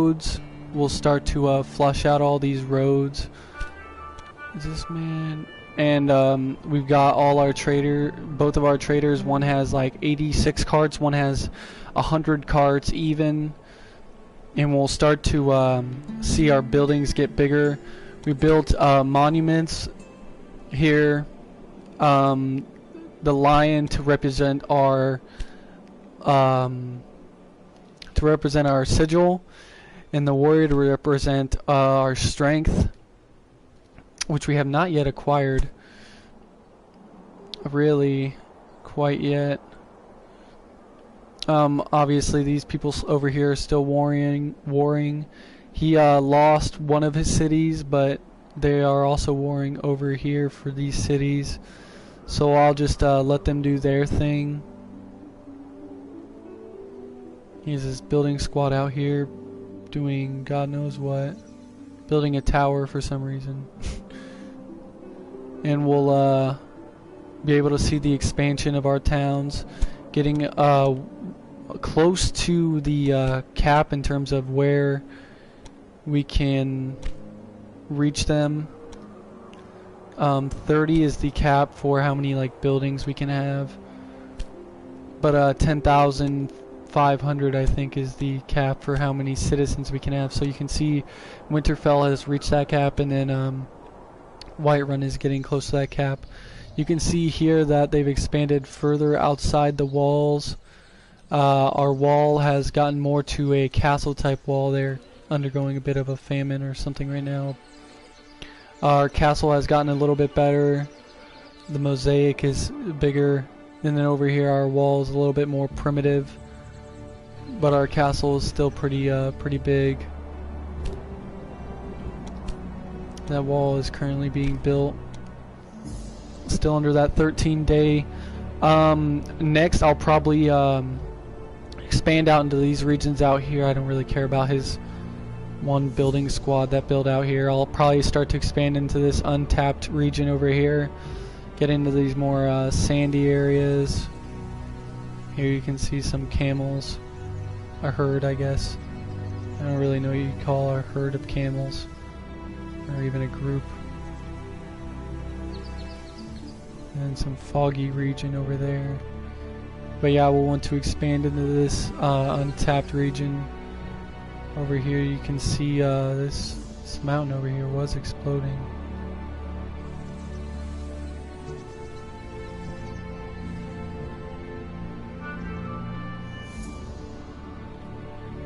roads. We'll start to flush out all these roads. Is this man? And we've got all our both of our traders. One has like 86 carts, one has 100 carts even. And we'll start to see our buildings get bigger. We built monuments here. The lion to represent our sigil, and the warrior to represent our strength, which we have not yet acquired really quite yet. Obviously these people over here are still warring. He lost one of his cities, but they are also warring over here for these cities. So I'll just let them do their thing. He has his building squad out here doing God knows what. Building a tower for some reason. And we'll be able to see the expansion of our towns. Getting close to the cap in terms of where we can reach them. 30 is the cap for how many like buildings we can have, but 10,500 I think is the cap for how many citizens we can have. So you can see Winterfell has reached that cap, and then Whiterun is getting close to that cap. You can see here that they've expanded further outside the walls. Our wall has gotten more to a castle type wall. They're undergoing a bit of a famine or something right now. Our castle has gotten a little bit better. The mosaic is bigger. And then over here our wall is a little bit more primitive. But our castle is still pretty big. That wall is currently being built. Still under that 13-day. Next I'll probably expand out into these regions out here. I don't really care about his one building squad that built out here. I'll probably start to expand into this untapped region over here. Get into these more sandy areas. Here you can see some camels. A herd, I guess. I don't really know what you'd call a herd of camels. Or even a group. And some foggy region over there. But yeah, we'll want to expand into this untapped region. Over here you can see this mountain over here was exploding.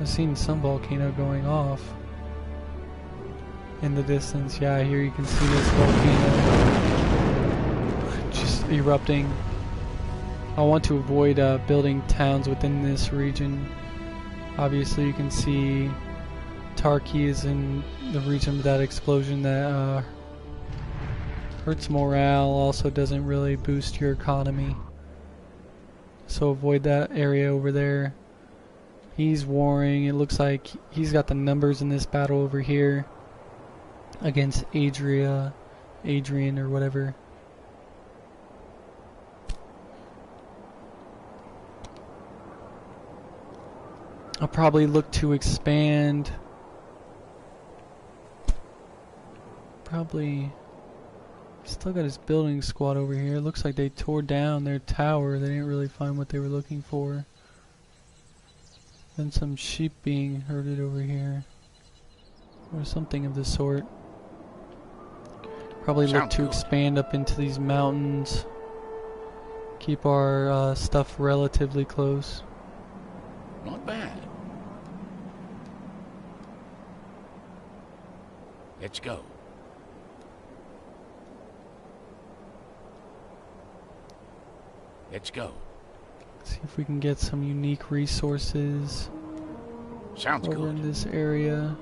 I've seen some volcano going off in the distance. Yeah, here you can see this volcano just erupting. I want to avoid building towns within this region. Obviously you can see Tarki is in the region with that explosion that hurts morale, also doesn't really boost your economy. So avoid that area over there. He's warring. It looks like he's got the numbers in this battle over here against Adrian or whatever. I'll probably look to expand. Probably still got his building squad over here. It looks like they tore down their tower. They didn't really find what they were looking for. Then some sheep being herded over here. Or something of the sort. Probably look to expand up into these mountains. Keep our stuff relatively close. Not bad. Let's go. Let's go. See if we can get some unique resources over in this area.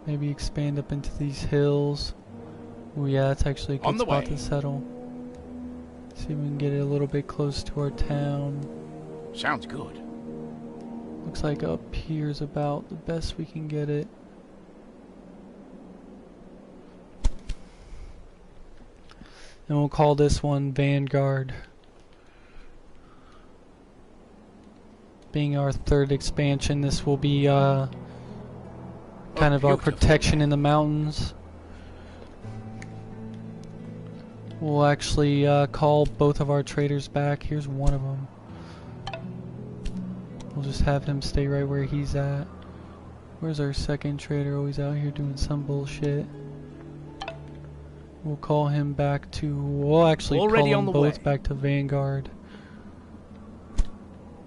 Maybe expand up into these hills. Oh yeah, that's actually a good spot to settle. See if we can get it a little bit close to our town. Sounds good. Looks like up here is about the best we can get it. And we'll call this one Vanguard. Being our third expansion, this will be kind of our beautiful protection day. in the mountains. We'll actually call both of our traders back. Here's one of them. We'll just have him stay right where he's at. Where's our second trader? Always out here doing some bullshit. We'll call him back to... We'll actually Already call on them the both way. back to Vanguard.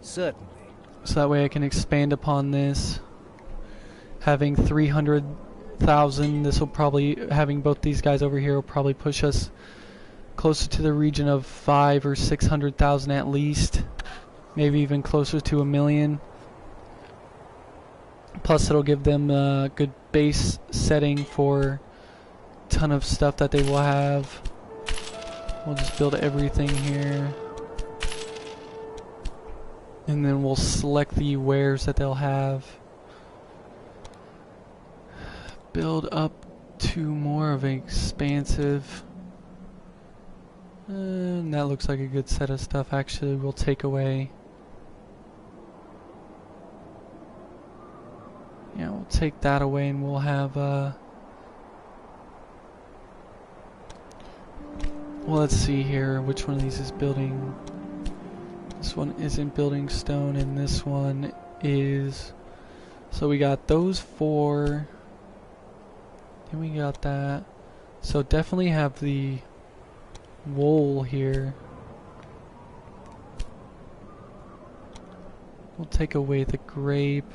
Certainly. So that way I can expand upon this. Having 300,000, this will probably... Having both these guys over here will probably push us closer to the region of 500,000 or 600,000 at least. Maybe even closer to 1,000,000. Plus it'll give them a good base setting for a ton of stuff that they will have. We'll just build everything here. And then we'll select the wares that they'll have. Build up to more of an expansive... and that looks like a good set of stuff. Actually, we'll take away... Yeah, we'll take that away and we'll have... well, let's see here. Which one of these is building... This one isn't building stone and this one is... So we got those 4... Then we got that. So definitely have the wool here. We'll take away the grape.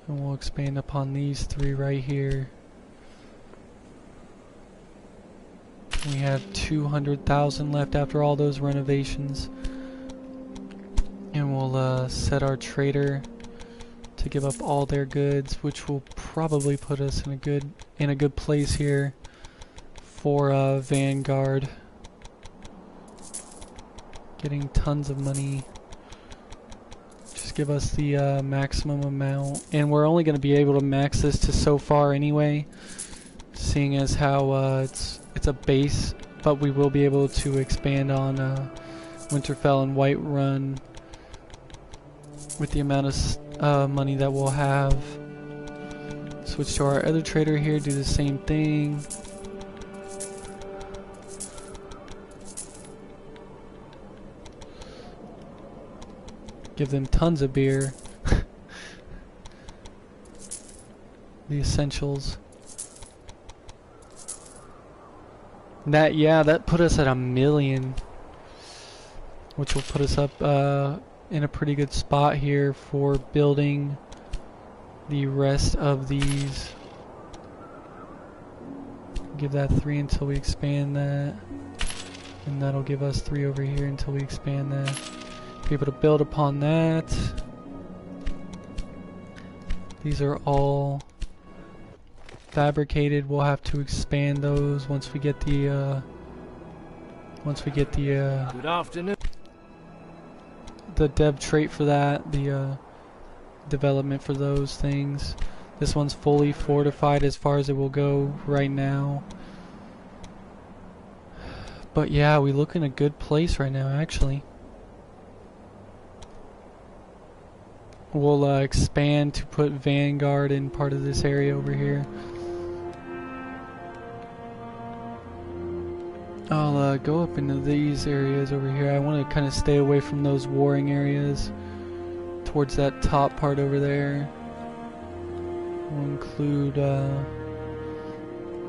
And we'll expand upon these 3 right here. We have 200,000 left after all those renovations. And we'll set our trader to give up all their goods, which will probably put us in a good place here for Vanguard. Getting tons of money. Just give us the maximum amount, and we're only going to be able to max this to so far anyway, seeing as how it's a base, but we will be able to expand on Winterfell and Whiterun with the amount of money that we'll have. Switch to our other trader here, do the same thing. Give them tons of beer. The essentials. That put us at 1,000,000, which will put us up in a pretty good spot here for building the rest of these. Give that 3 until we expand that, and that'll give us 3 over here until we expand that. Be able to build upon that. These are all fabricated. We'll have to expand those once we get the Good afternoon. the dev trait for that, the development for those things. This one's fully fortified as far as it will go right now. But yeah, we look in a good place right now, actually. We'll expand to put Vanguard in part of this area over here. I'll go up into these areas over here. I want to kind of stay away from those warring areas towards that top part over there. We'll include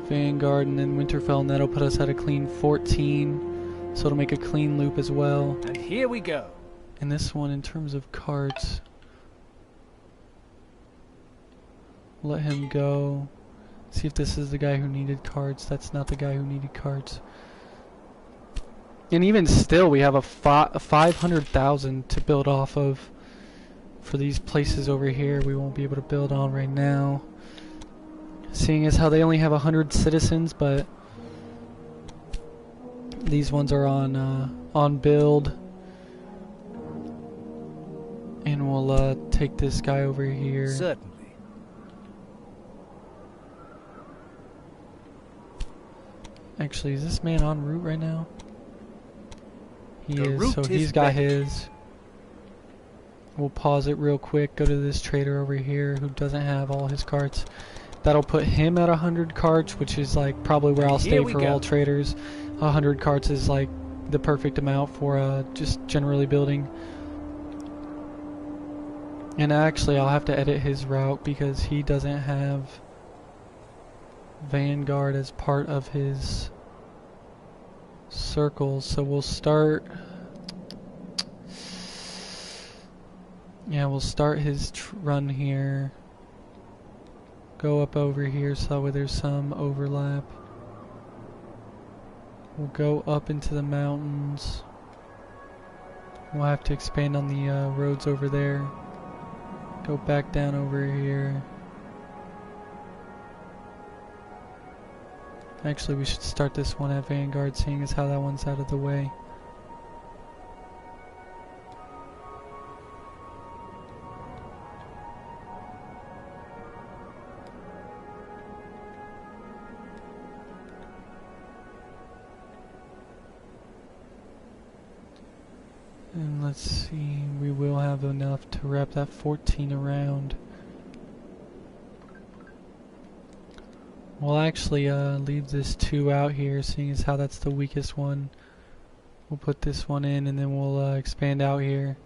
Vanguard and then Winterfell, and that'll put us at a clean 14. So it'll make a clean loop as well. And here we go. And this one, in terms of carts, let him go. See if this is the guy who needed carts. That's not the guy who needed carts. And even still, we have a 500,000 to build off of for these places over here. We won't be able to build on right now, seeing as how they only have 100 citizens, but these ones are on build. And we'll take this guy over here. Certainly. Actually, is this man en route right now? He The is, route so is he's got ready. his. We'll pause it real quick, go to this trader over here who doesn't have all his carts. That'll put him at 100 carts, which is like probably where I'll stay for all traders. 100 carts is like the perfect amount for just generally building. And actually I'll have to edit his route because he doesn't have Vanguard as part of his circles. So we'll start... Yeah, we'll start his run here. Go up over here so that way there's some overlap. We'll go up into the mountains. We'll have to expand on the roads over there. Go back down over here. Actually, we should start this one at Vanguard, seeing as how that one's out of the way. And let's see, we will have enough to wrap that 14 around. We'll actually leave this 2 out here, seeing as how that's the weakest one. We'll put this one in and then we'll expand out here.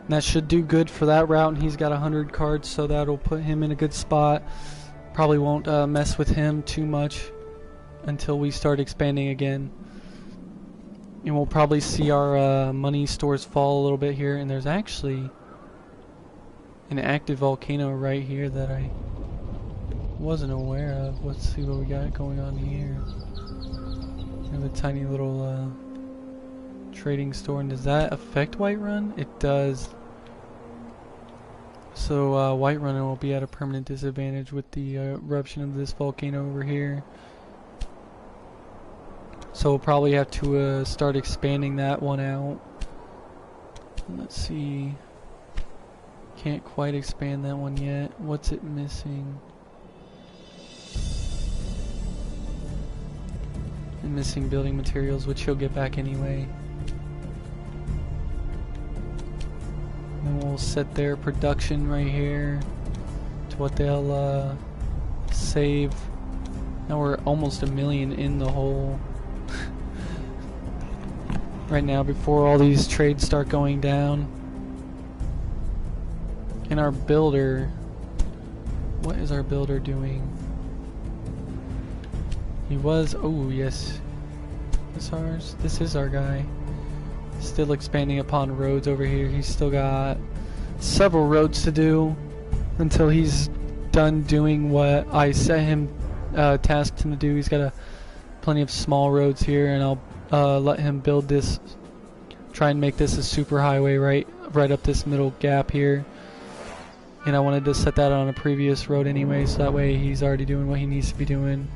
And that should do good for that route, and he's got 100 cards, so that'll put him in a good spot. Probably won't mess with him too much until we start expanding again. And we'll probably see our money stores fall a little bit here, and there's actually an active volcano right here that I wasn't aware of. Let's see what we got going on here. We have a tiny little trading store, and does that affect Whiterun? It does. So Whiterun will be at a permanent disadvantage with the eruption of this volcano over here. So we'll probably have to start expanding that one out. Let's see. Can't quite expand that one yet. What's it missing? And missing building materials, which he'll get back anyway. And we'll set their production right here to what they'll save. Now we're almost 1 million in the hole right now before all these trades start going down. And our builder, what is our builder doing? He was, oh yes, this is our guy. Still expanding upon roads over here. He's still got several roads to do until he's done doing what I set him, tasked him to do. He's got plenty of small roads here, and I'll let him build this, try and make this a super highway right up this middle gap here. And I wanted to set that on a previous road anyway, so that way he's already doing what he needs to be doing.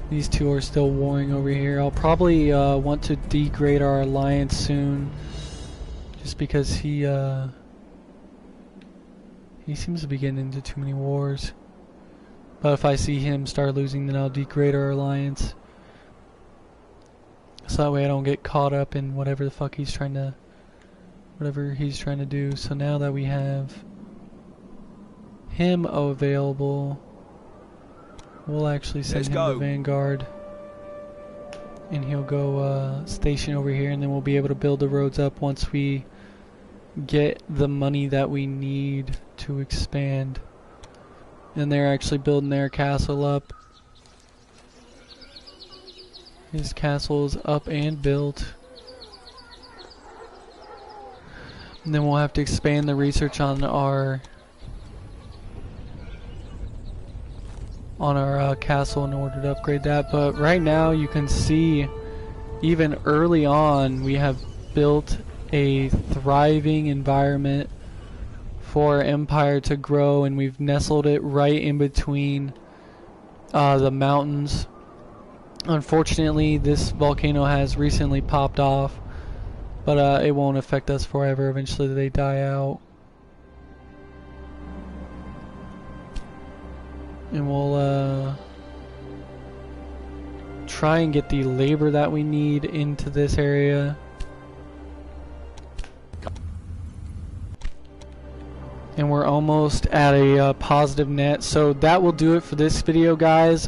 These two are still warring over here. I'll probably want to degrade our alliance soon, just because he seems to be getting into too many wars. But if I see him start losing, then I'll degrade our alliance, so that way I don't get caught up in whatever the fuck he's trying to do. So now that we have him available, we'll actually send him to Vanguard, and he'll go station over here, and then we'll be able to build the roads up once we get the money that we need to expand. And they're actually building their castle up. His castle is up and built. And then we'll have to expand the research on our castle in order to upgrade that. But right now you can see, even early on, we have built a thriving environment for our empire to grow, and we've nestled it right in between the mountains. Unfortunately, this volcano has recently popped off, but it won't affect us forever. Eventually they die out. And we'll try and get the labor that we need into this area. And we're almost at a positive net. So that will do it for this video, guys.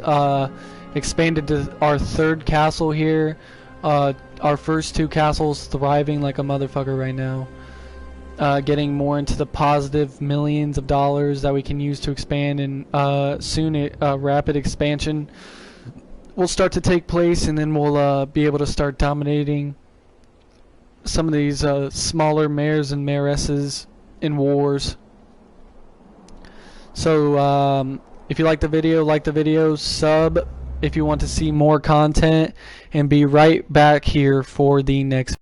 Expanded to our third castle here. Our first two castles thriving like a motherfucker right now. Getting more into the positive millions of dollars that we can use to expand, and soon rapid expansion will start to take place, and then we'll be able to start dominating some of these smaller mayors and mayoresses in wars. So if you like the video, sub if you want to see more content, and be right back here for the next